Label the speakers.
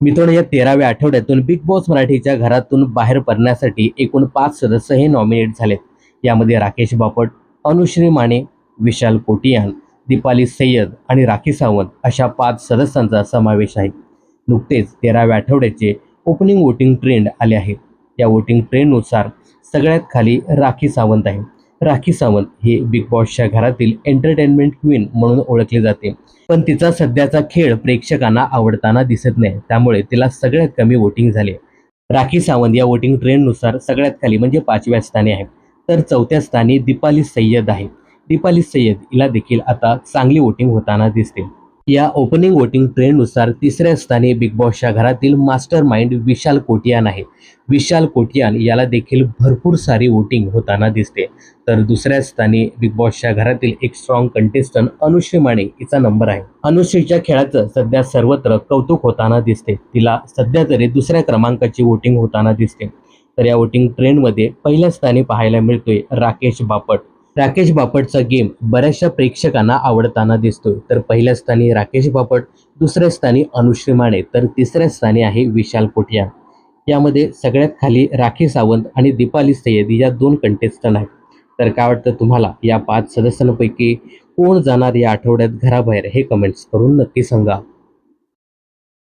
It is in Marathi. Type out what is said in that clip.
Speaker 1: मित्रांनो, या 13व्या आठवड्यातून बिग बॉस मराठीच्या घरातून बाहेर पडण्यासाठी एकूण 5 सदस्य हे नॉमिनेट झालेत. यामध्ये राकेश बापट, अनुश्री माने, विशाल कोटियान, दीपाली सय्यद आणि राखी सावंत अशा 5 सदस्यांचा समावेश आहे. नुकतेच 13व्या आठवड्याचे ओपनिंग वोटिंग ट्रेंड आले आहेत. या वोटिंग ट्रेंडनुसार सगळ्यात खाली राखी सावंत आहे. राखी सावंत ही बिग बॉसच्या घरातील एंटरटेनमेंट क्वीन म्हणून ओळखली जाते. पण तिचा सध्याचा खेळ प्रेक्षकांना आवडताना दिसत नाही, त्यामुळे तिला सगळ्यात कमी वोटिंग झाले. राखी सावंत या वोटिंग ट्रेंडनुसार सगळ्यात खाली म्हणजे 5व्या स्थानी आहे. तर 4थ्या स्थानी दीपाली सय्यद आहे. दीपाली सय्यद हिला देखील आता चांगली वोटिंग होताना दिसते. या ओपनिंग वोटिंग ट्रेंडनुसार 3ऱ्या स्थानी बिग बॉसच्या घरातील मास्टर माइंड विशाल कोटियान आहे. विशाल कोटियान याला देखील भरपूर सारी वोटिंग होताना दिसते. तर 2ऱ्या स्थानी बिग बॉसच्या घरातील एक स्ट्रॉंग कंटेस्टंट अनुश्री माने हिचा नंबर आहे. अनुश्रीच्या खेळाचं सध्या सर्वत्र कौतुक होताना दिसते. तिला सध्या तरी 2ऱ्या क्रमांकाची वोटिंग होताना दिसते. तर या वोटिंग ट्रेंडमध्ये पहिल्या स्थानी पाहायला मिळतोय राकेश बापट. राकेश बापटचा गेम बऱ्याचशा प्रेक्षकांना आवडताना दिसतोय. तर पहिल्या स्थानी राकेश बापट, 2ऱ्या स्थानी अनुश्री माने, तर 3ऱ्या स्थानी आहे विशाल कोटियान. यामध्ये सगळ्यात खाली राखी सावंत आणि दीपाली सय्यद या 2 कंटेस्टंट आहेत. तर काय वाटतं तुम्हाला, या 5 सदस्यांपैकी कोण जाणार या आठवड्यात घराबाहेर, हे कमेंट्स करून नक्की सांगा.